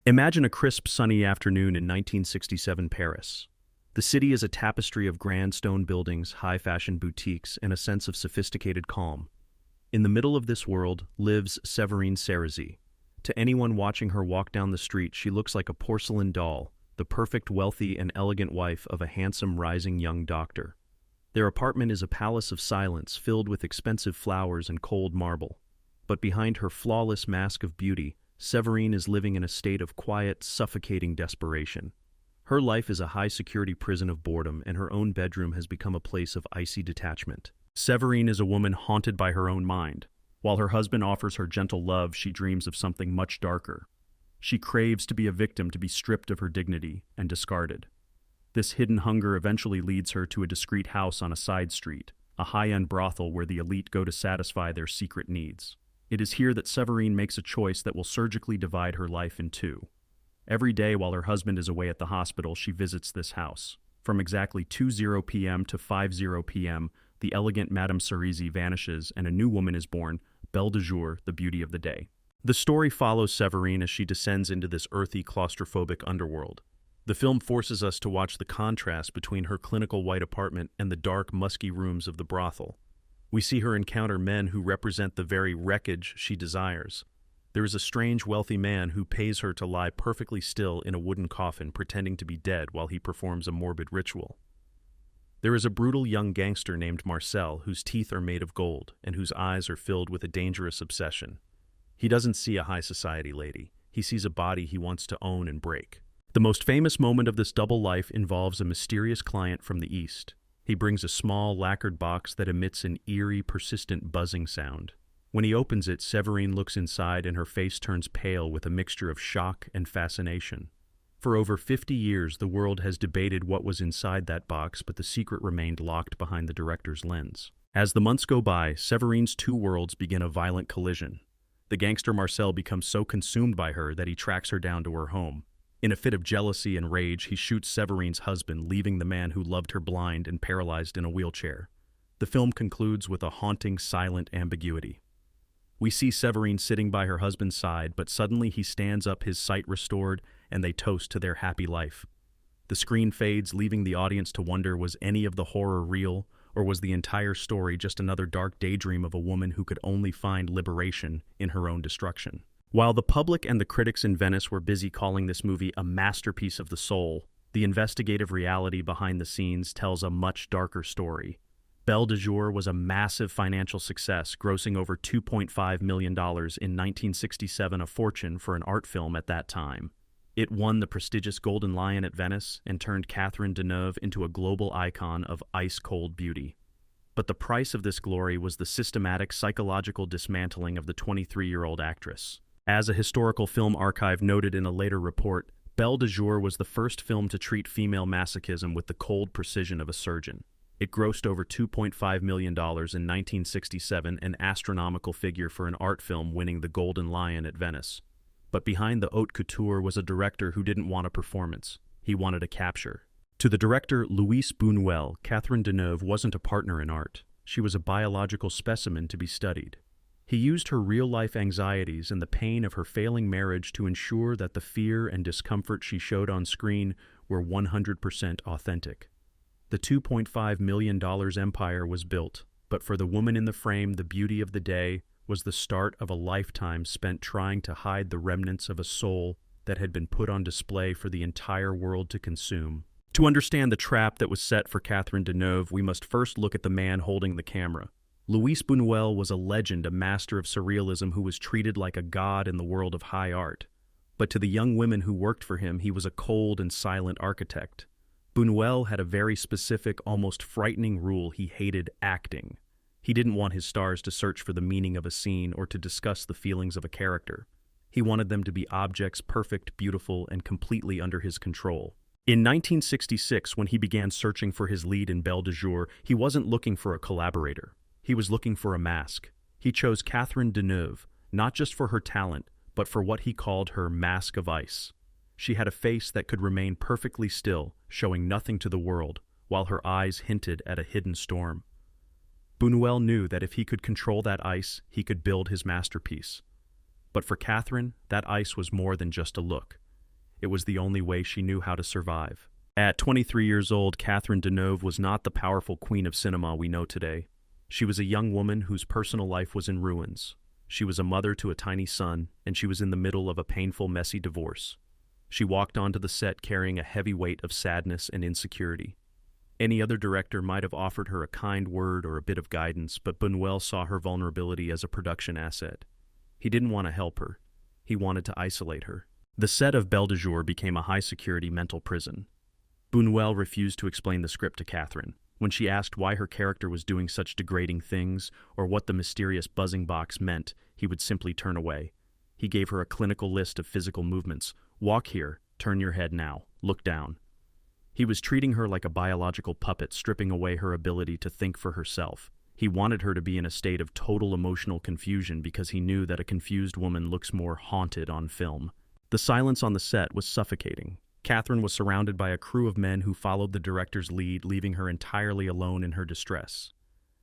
Imagine a crisp, sunny afternoon in 1967 Paris. The city is a tapestry of grand stone buildings, high-fashion boutiques, and a sense of sophisticated calm. In the middle of this world lives Severine. To anyone watching her walk down the street, she looks like a porcelain doll, the perfect, wealthy, and elegant wife of a handsome, rising young doctor. Their apartment is a palace of silence filled with expensive flowers and cold marble. But behind her flawless mask of beauty, Severine is living in a state of quiet, suffocating desperation. Her life is a high-security prison of boredom, and her own bedroom has become a place of icy detachment. Severine is a woman haunted by her own mind. While her husband offers her gentle love, she dreams of something much darker. She craves to be a victim, to be stripped of her dignity and discarded. This hidden hunger eventually leads her to a discreet house on a side street, a high-end brothel where the elite go to satisfy their secret needs. It is here that Severine makes a choice that will surgically divide her life in two. Every day while her husband is away at the hospital, she visits this house. From exactly 2:00 p.m. to 5:00 p.m., the elegant Madame Cerise vanishes and a new woman is born, Belle de Jour, the beauty of the day. The story follows Severine as she descends into this earthy, claustrophobic underworld. The film forces us to watch the contrast between her clinical white apartment and the dark, musky rooms of the brothel. We see her encounter men who represent the very wreckage she desires. There is a strange, wealthy man who pays her to lie perfectly still in a wooden coffin, pretending to be dead while he performs a morbid ritual. There is a brutal young gangster named Marcel, whose teeth are made of gold and whose eyes are filled with a dangerous obsession. He doesn't see a high society lady. He sees a body he wants to own and break. The most famous moment of this double life involves a mysterious client from the East. He brings a small, lacquered box that emits an eerie, persistent buzzing sound. When he opens it, Severine looks inside and her face turns pale with a mixture of shock and fascination. For over 50 years, the world has debated what was inside that box, but the secret remained locked behind the director's lens. As the months go by, Severine's two worlds begin a violent collision. The gangster Marcel becomes so consumed by her that he tracks her down to her home. In a fit of jealousy and rage, he shoots Severine's husband, leaving the man who loved her blind and paralyzed in a wheelchair. The film concludes with a haunting, silent ambiguity. We see Severine sitting by her husband's side, but suddenly he stands up, his sight restored, and they toast to their happy life. The screen fades, leaving the audience to wonder, was any of the horror real, or was the entire story just another dark daydream of a woman who could only find liberation in her own destruction? While the public and the critics in Venice were busy calling this movie a masterpiece of the soul, the investigative reality behind the scenes tells a much darker story. Belle de Jour was a massive financial success, grossing over $2.5 million in 1967, a fortune for an art film at that time. It won the prestigious Golden Lion at Venice and turned Catherine Deneuve into a global icon of ice-cold beauty. But the price of this glory was the systematic psychological dismantling of the 23-year-old actress. As a historical film archive noted in a later report, Belle de Jour was the first film to treat female masochism with the cold precision of a surgeon. It grossed over $2.5 million in 1967, an astronomical figure for an art film winning the Golden Lion at Venice. But behind the haute couture was a director who didn't want a performance. He wanted a capture. To the director Louis Buñuel, Catherine Deneuve wasn't a partner in art. She was a biological specimen to be studied. He used her real-life anxieties and the pain of her failing marriage to ensure that the fear and discomfort she showed on screen were 100% authentic. The $2.5 million empire was built, but for the woman in the frame, the beauty of the day was the start of a lifetime spent trying to hide the remnants of a soul that had been put on display for the entire world to consume. To understand the trap that was set for Catherine Deneuve, we must first look at the man holding the camera. Louis Buñuel was a legend, a master of surrealism who was treated like a god in the world of high art. But to the young women who worked for him, he was a cold and silent architect. Buñuel had a very specific, almost frightening rule: he hated acting. He didn't want his stars to search for the meaning of a scene or to discuss the feelings of a character. He wanted them to be objects, perfect, beautiful, and completely under his control. In 1966, when he began searching for his lead in Belle de Jour, he wasn't looking for a collaborator. He was looking for a mask. He chose Catherine Deneuve, not just for her talent, but for what he called her mask of ice. She had a face that could remain perfectly still, showing nothing to the world, while her eyes hinted at a hidden storm. Buñuel knew that if he could control that ice, he could build his masterpiece. But for Catherine, that ice was more than just a look. It was the only way she knew how to survive. At 23 years old, Catherine Deneuve was not the powerful queen of cinema we know today. She was a young woman whose personal life was in ruins. She was a mother to a tiny son, and she was in the middle of a painful, messy divorce. She walked onto the set carrying a heavy weight of sadness and insecurity. Any other director might have offered her a kind word or a bit of guidance, but Buñuel saw her vulnerability as a production asset. He didn't want to help her. He wanted to isolate her. The set of Belle de Jour became a high-security mental prison. Buñuel refused to explain the script to Catherine. When she asked why her character was doing such degrading things or what the mysterious buzzing box meant, he would simply turn away. He gave her a clinical list of physical movements. Walk here, turn your head now, look down. He was treating her like a biological puppet, stripping away her ability to think for herself. He wanted her to be in a state of total emotional confusion because he knew that a confused woman looks more haunted on film. The silence on the set was suffocating. Catherine was surrounded by a crew of men who followed the director's lead, leaving her entirely alone in her distress.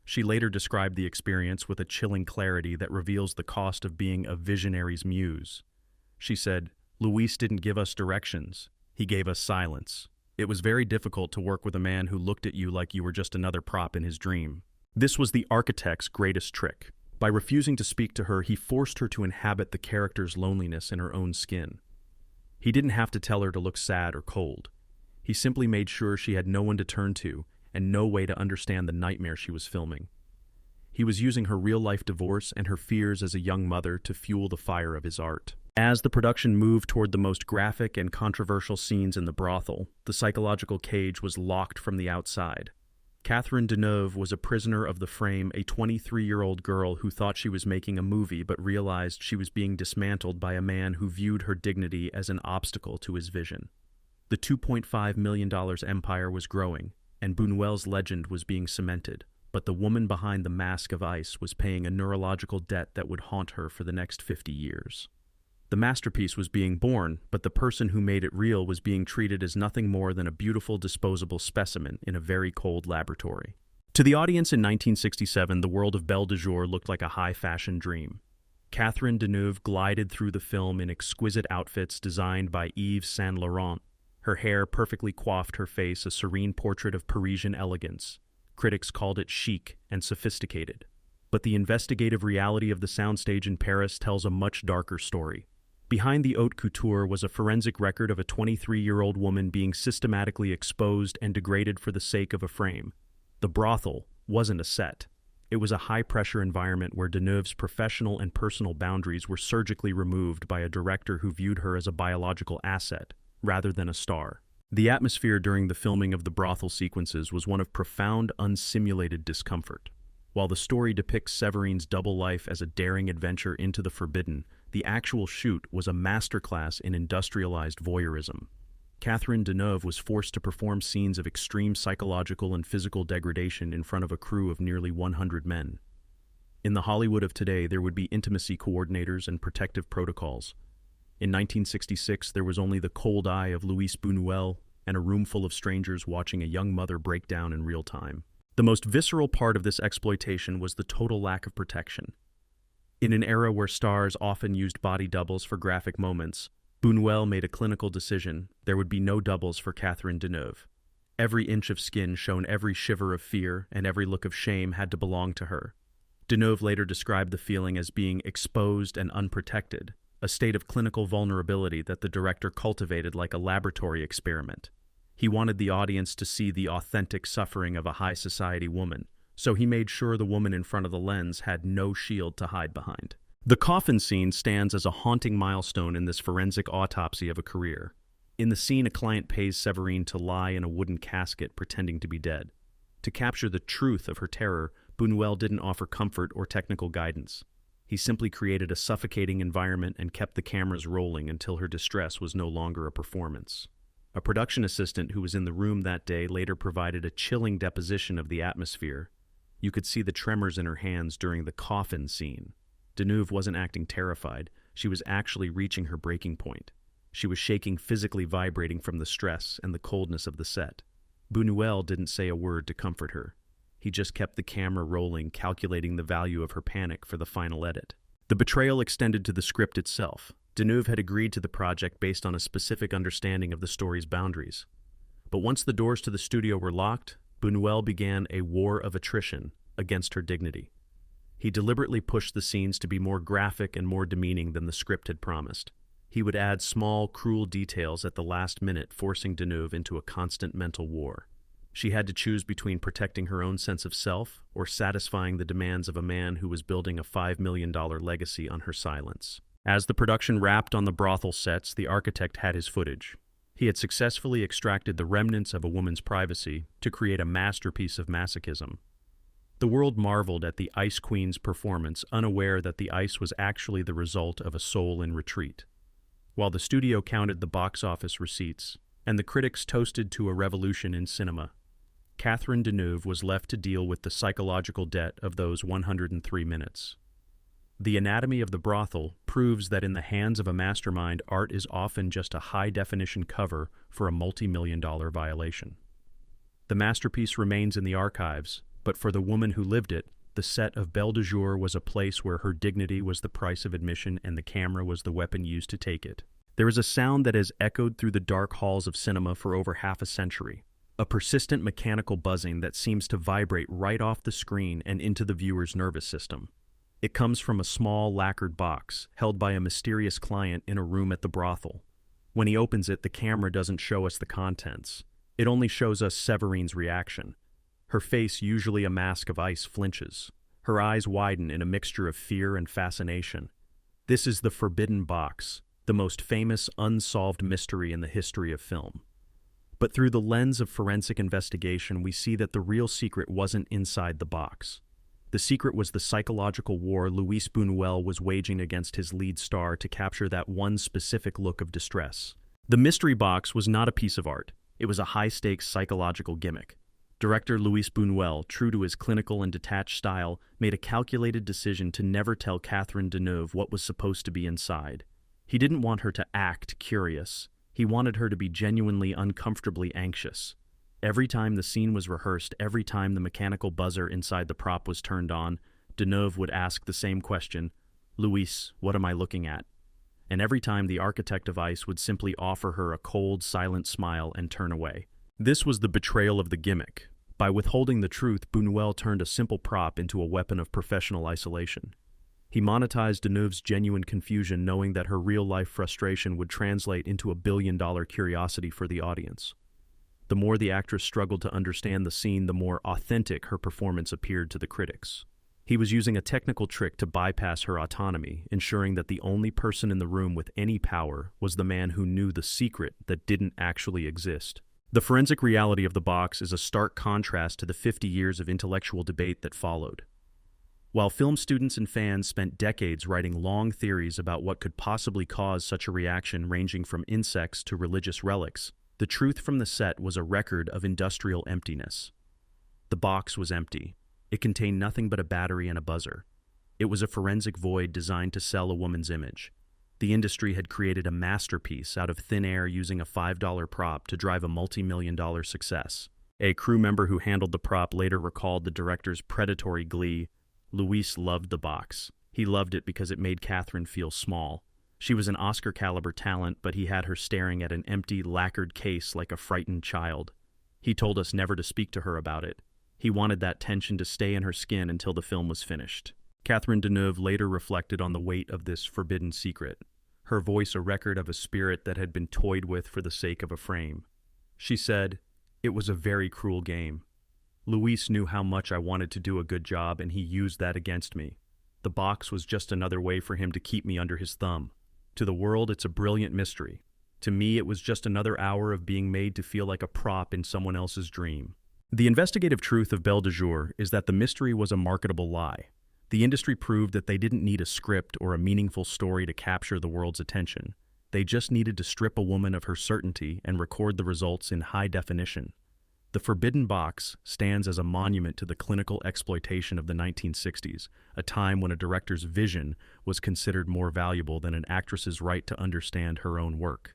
She later described the experience with a chilling clarity that reveals the cost of being a visionary's muse. She said, "Luis didn't give us directions. He gave us silence. It was very difficult to work with a man who looked at you like you were just another prop in his dream." This was the architect's greatest trick. By refusing to speak to her, he forced her to inhabit the character's loneliness in her own skin. He didn't have to tell her to look sad or cold. He simply made sure she had no one to turn to and no way to understand the nightmare she was filming. He was using her real-life divorce and her fears as a young mother to fuel the fire of his art. As the production moved toward the most graphic and controversial scenes in the brothel, the psychological cage was locked from the outside. Catherine Deneuve was a prisoner of the frame, a 23-year-old girl who thought she was making a movie but realized she was being dismantled by a man who viewed her dignity as an obstacle to his vision. The $2.5 million empire was growing, and Buñuel's legend was being cemented, but the woman behind the mask of ice was paying a neurological debt that would haunt her for the next 50 years. The masterpiece was being born, but the person who made it real was being treated as nothing more than a beautiful disposable specimen in a very cold laboratory. To the audience in 1967, the world of Belle de Jour looked like a high-fashion dream. Catherine Deneuve glided through the film in exquisite outfits designed by Yves Saint Laurent. Her hair perfectly coiffed her face, a serene portrait of Parisian elegance. Critics called it chic and sophisticated. But the investigative reality of the soundstage in Paris tells a much darker story. Behind the haute couture was a forensic record of a 23-year-old woman being systematically exposed and degraded for the sake of a frame. The brothel wasn't a set. It was a high-pressure environment where Deneuve's professional and personal boundaries were surgically removed by a director who viewed her as a biological asset, rather than a star. The atmosphere during the filming of the brothel sequences was one of profound, unsimulated discomfort. While the story depicts Severine's double life as a daring adventure into the forbidden, the actual shoot was a masterclass in industrialized voyeurism. Catherine Deneuve was forced to perform scenes of extreme psychological and physical degradation in front of a crew of nearly 100 men. In the Hollywood of today, there would be intimacy coordinators and protective protocols. In 1966, there was only the cold eye of Luis Buñuel and a room full of strangers watching a young mother break down in real time. The most visceral part of this exploitation was the total lack of protection. In an era where stars often used body doubles for graphic moments, Buñuel made a clinical decision: there would be no doubles for Catherine Deneuve. Every inch of skin shown, every shiver of fear, and every look of shame had to belong to her. Deneuve later described the feeling as being exposed and unprotected, a state of clinical vulnerability that the director cultivated like a laboratory experiment. He wanted the audience to see the authentic suffering of a high society woman, so he made sure the woman in front of the lens had no shield to hide behind. The coffin scene stands as a haunting milestone in this forensic autopsy of a career. In the scene, a client pays Severine to lie in a wooden casket pretending to be dead. To capture the truth of her terror, Buñuel didn't offer comfort or technical guidance. He simply created a suffocating environment and kept the cameras rolling until her distress was no longer a performance. A production assistant who was in the room that day later provided a chilling deposition of the atmosphere. You could see the tremors in her hands during the coffin scene. Deneuve wasn't acting terrified. She was actually reaching her breaking point. She was shaking, physically vibrating from the stress and the coldness of the set. Buñuel didn't say a word to comfort her. He just kept the camera rolling, calculating the value of her panic for the final edit. The betrayal extended to the script itself. Deneuve had agreed to the project based on a specific understanding of the story's boundaries. But once the doors to the studio were locked, Buñuel began a war of attrition against her dignity. He deliberately pushed the scenes to be more graphic and more demeaning than the script had promised. He would add small, cruel details at the last minute, forcing Deneuve into a constant mental war. She had to choose between protecting her own sense of self or satisfying the demands of a man who was building a $5 million legacy on her silence. As the production wrapped on the brothel sets, the architect had his footage. He had successfully extracted the remnants of a woman's privacy to create a masterpiece of masochism. The world marveled at the Ice Queen's performance, unaware that the ice was actually the result of a soul in retreat. While the studio counted the box office receipts, and the critics toasted to a revolution in cinema, Catherine Deneuve was left to deal with the psychological debt of those 103 minutes. The anatomy of the brothel proves that in the hands of a mastermind, art is often just a high-definition cover for a multi-million-dollar violation. The masterpiece remains in the archives, but for the woman who lived it, the set of Belle de Jour was a place where her dignity was the price of admission and the camera was the weapon used to take it. There is a sound that has echoed through the dark halls of cinema for over half a century, a persistent mechanical buzzing that seems to vibrate right off the screen and into the viewer's nervous system. It comes from a small lacquered box held by a mysterious client in a room at the brothel. When he opens it, the camera doesn't show us the contents. It only shows us Severine's reaction. Her face, usually a mask of ice, flinches. Her eyes widen in a mixture of fear and fascination. This is the forbidden box, the most famous unsolved mystery in the history of film. But through the lens of forensic investigation, we see that the real secret wasn't inside the box. The secret was the psychological war Luis Buñuel was waging against his lead star to capture that one specific look of distress. The mystery box was not a piece of art. It was a high-stakes psychological gimmick. Director Luis Buñuel, true to his clinical and detached style, made a calculated decision to never tell Catherine Deneuve what was supposed to be inside. He didn't want her to act curious. He wanted her to be genuinely uncomfortably anxious. Every time the scene was rehearsed, every time the mechanical buzzer inside the prop was turned on, Deneuve would ask the same question, "Luis, what am I looking at?" And every time the architect of ice would simply offer her a cold, silent smile and turn away. This was the betrayal of the gimmick. By withholding the truth, Buñuel turned a simple prop into a weapon of professional isolation. He monetized Deneuve's genuine confusion, knowing that her real-life frustration would translate into a billion-dollar curiosity for the audience. The more the actress struggled to understand the scene, the more authentic her performance appeared to the critics. He was using a technical trick to bypass her autonomy, ensuring that the only person in the room with any power was the man who knew the secret that didn't actually exist. The forensic reality of the box is a stark contrast to the 50 years of intellectual debate that followed. While film students and fans spent decades writing long theories about what could possibly cause such a reaction ranging from insects to religious relics, the truth from the set was a record of industrial emptiness. The box was empty. It contained nothing but a battery and a buzzer. It was a forensic void designed to sell a woman's image. The industry had created a masterpiece out of thin air using a $5 prop to drive a multi-million-dollar success. A crew member who handled the prop later recalled the director's predatory glee. Luis loved the box. He loved it because it made Catherine feel small. She was an Oscar-caliber talent, but he had her staring at an empty, lacquered case like a frightened child. He told us never to speak to her about it. He wanted that tension to stay in her skin until the film was finished. Catherine Deneuve later reflected on the weight of this forbidden secret, her voice a record of a spirit that had been toyed with for the sake of a frame. She said, "It was a very cruel game. Luis knew how much I wanted to do a good job, and he used that against me. The box was just another way for him to keep me under his thumb. To the world, it's a brilliant mystery. To me, it was just another hour of being made to feel like a prop in someone else's dream." The investigative truth of Belle de Jour is that the mystery was a marketable lie. The industry proved that they didn't need a script or a meaningful story to capture the world's attention. They just needed to strip a woman of her certainty and record the results in high definition. The Forbidden Box stands as a monument to the clinical exploitation of the 1960s, a time when a director's vision was considered more valuable than an actress's right to understand her own work.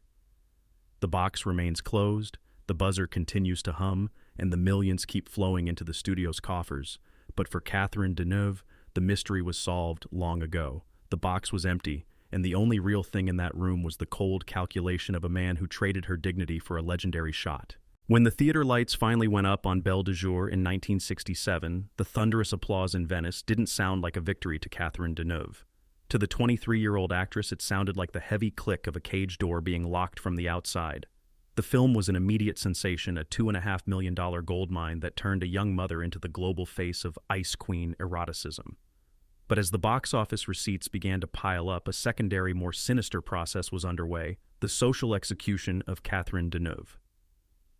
The box remains closed, the buzzer continues to hum, and the millions keep flowing into the studio's coffers. But for Catherine Deneuve, the mystery was solved long ago. The box was empty, and the only real thing in that room was the cold calculation of a man who traded her dignity for a legendary shot. When the theater lights finally went up on Belle de Jour in 1967, the thunderous applause in Venice didn't sound like a victory to Catherine Deneuve. To the 23-year-old actress, it sounded like the heavy click of a cage door being locked from the outside. The film was an immediate sensation, a $2.5 million goldmine that turned a young mother into the global face of Ice Queen eroticism. But as the box office receipts began to pile up, a secondary, more sinister process was underway: the social execution of Catherine Deneuve.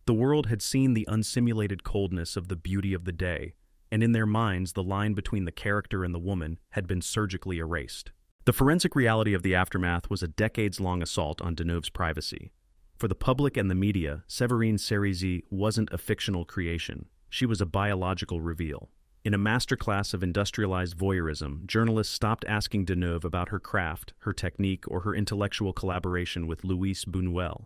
The world had seen the unsimulated coldness of the beauty of the day, and in their minds the line between the character and the woman had been surgically erased. The forensic reality of the aftermath was a decades-long assault on Deneuve's privacy. For the public and the media, Severine wasn't a fictional creation. She was a biological reveal. In a masterclass of industrialized voyeurism, journalists stopped asking Deneuve about her craft, her technique, or her intellectual collaboration with Louis Buñuel.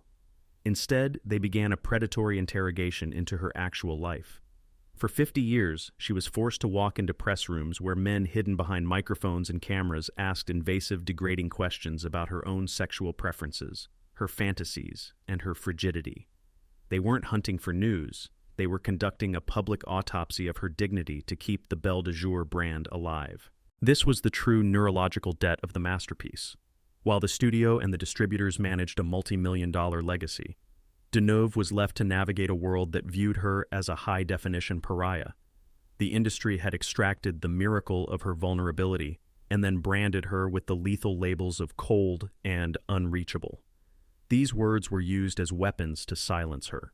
Instead, they began a predatory interrogation into her actual life. For 50 years, she was forced to walk into press rooms where men hidden behind microphones and cameras asked invasive, degrading questions about her own sexual preferences, her fantasies, and her frigidity. They weren't hunting for news. They were conducting a public autopsy of her dignity to keep the Belle de Jour brand alive. This was the true neurological debt of the masterpiece. While the studio and the distributors managed a multi-million-dollar legacy, Deneuve was left to navigate a world that viewed her as a high-definition pariah. The industry had extracted the miracle of her vulnerability and then branded her with the lethal labels of cold and unreachable. These words were used as weapons to silence her.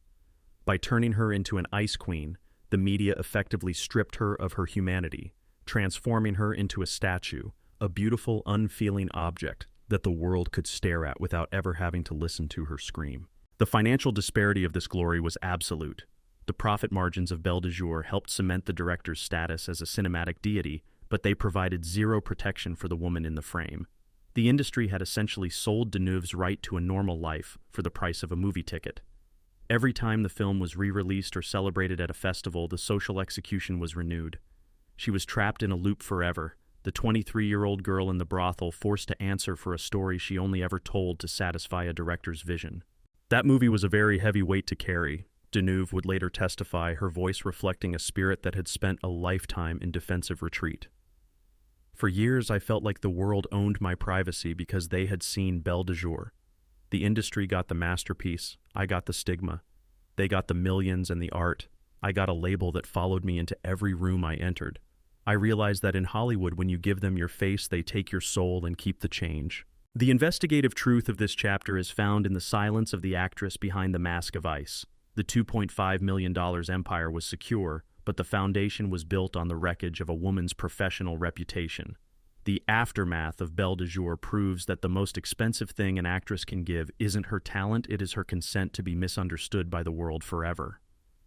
By turning her into an ice queen, the media effectively stripped her of her humanity, transforming her into a statue, a beautiful, unfeeling object that the world could stare at without ever having to listen to her scream. The financial disparity of this glory was absolute. The profit margins of Belle de Jour helped cement the director's status as a cinematic deity, but they provided zero protection for the woman in the frame. The industry had essentially sold Deneuve's right to a normal life for the price of a movie ticket. Every time the film was re-released or celebrated at a festival, the social execution was renewed. She was trapped in a loop forever, the 23-year-old girl in the brothel forced to answer for a story she only ever told to satisfy a director's vision. That movie was a very heavy weight to carry. Deneuve would later testify, her voice reflecting a spirit that had spent a lifetime in defensive retreat. For years, I felt like the world owned my privacy because they had seen Belle de Jour. The industry got the masterpiece, I got the stigma. They got the millions and the art. I got a label that followed me into every room I entered. I realized that in Hollywood, when you give them your face, they take your soul and keep the change. The investigative truth of this chapter is found in the silence of the actress behind the mask of ice. The $2.5 million empire was secure, but the foundation was built on the wreckage of a woman's professional reputation. The aftermath of Belle de Jour proves that the most expensive thing an actress can give isn't her talent, it is her consent to be misunderstood by the world forever.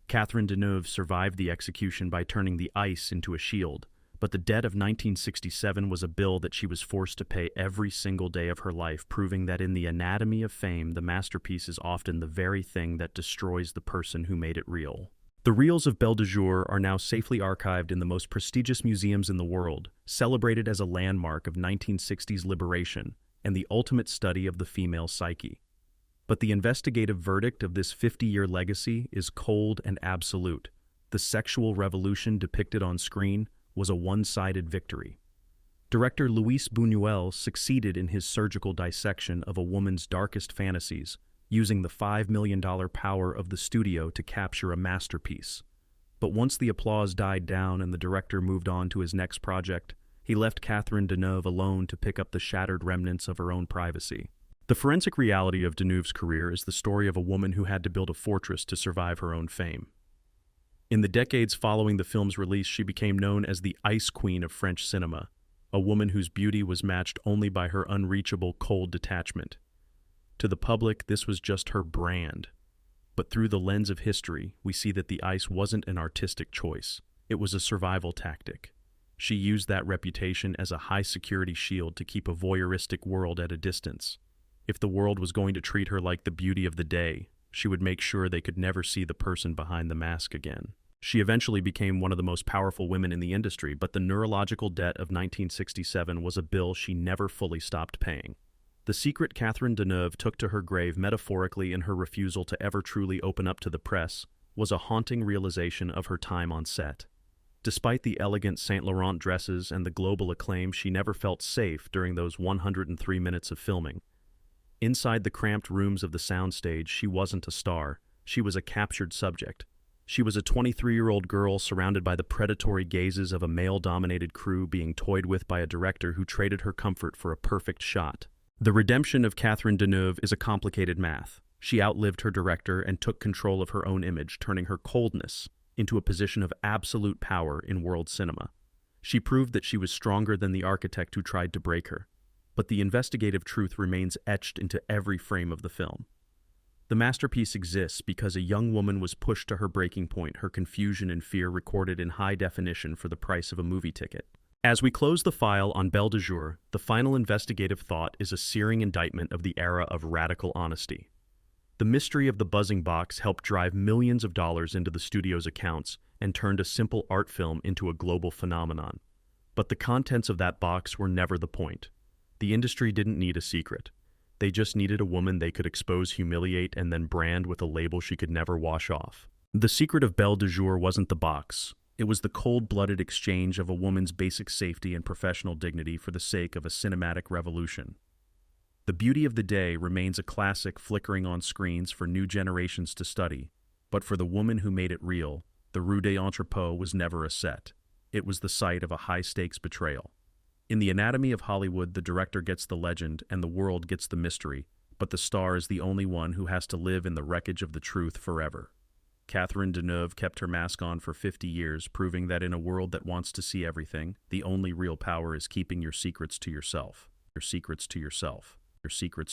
Catherine Deneuve survived the execution by turning the ice into a shield, but the debt of 1967 was a bill that she was forced to pay every single day of her life, proving that in the anatomy of fame, the masterpiece is often the very thing that destroys the person who made it real. The reels of Belle de Jour are now safely archived in the most prestigious museums in the world, celebrated as a landmark of 1960s liberation and the ultimate study of the female psyche. But the investigative verdict of this 50-year legacy is cold and absolute. The sexual revolution depicted on screen was a one-sided victory. Director Louis Buñuel succeeded in his surgical dissection of a woman's darkest fantasies, using the $5 million power of the studio to capture a masterpiece. But once the applause died down and the director moved on to his next project, he left Catherine Deneuve alone to pick up the shattered remnants of her own privacy. The forensic reality of Deneuve's career is the story of a woman who had to build a fortress to survive her own fame. In the decades following the film's release, she became known as the Ice Queen of French cinema, a woman whose beauty was matched only by her unreachable, cold detachment. To the public, this was just her brand. But through the lens of history, we see that the ice wasn't an artistic choice. It was a survival tactic. She used that reputation as a high-security shield to keep a voyeuristic world at a distance. If the world was going to treat her like the beauty of the day, she would make sure they could never see the person behind the mask again. She eventually became one of the most powerful women in the industry, but the neurological debt of 1967 was a bill she never fully stopped paying. The secret Catherine Deneuve took to her grave metaphorically in her refusal to ever truly open up to the press was a haunting realization of her time on set. Despite the elegant Saint Laurent dresses and the global acclaim, she never felt safe during those 103 minutes of filming. Inside the cramped rooms of the soundstage, she wasn't a star, she was a captured subject. She was a 23-year-old girl surrounded by the predatory gazes of a male-dominated crew, being toyed with by a director who traded her comfort for a perfect shot. The redemption of Catherine Deneuve is a complicated math. She outlived her director and took control of her own image, turning her coldness into a position of absolute power in world cinema. She proved that she was stronger than the architect who tried to break her. But the investigative truth remains etched into every frame of the film. The masterpiece exists because a young woman was pushed to her breaking point, her confusion and fear recorded in high definition for the price of a movie ticket. As we close the file on Belle de Jour, the final investigative thought is a searing indictment of the era of radical honesty. The mystery of the buzzing box helped drive millions of dollars into the studio's accounts and turned a simple art film into a global phenomenon. But the contents of that box were never the point. The industry didn't need a secret. They just needed a woman they could expose, humiliate, and then brand with a label she could never wash off. The secret of Belle de Jour wasn't the box. It was the cold-blooded exchange of a woman's basic safety and professional dignity for the sake of a cinematic revolution. The Beauty of the Day remains a classic flickering on screens for new generations to study, but for the woman who made it real, the Rue des Entrepôts was never a set. It was the site of a high-stakes betrayal. In The Anatomy of Hollywood, the director gets the legend and the world gets the mystery, but the star is the only one who has to live in the wreckage of the truth forever. Catherine Deneuve kept her mask on for 50 years, proving that in a world that wants to see everything, the only real power is keeping your secrets to yourself. Your secrets to yourself. Your secrets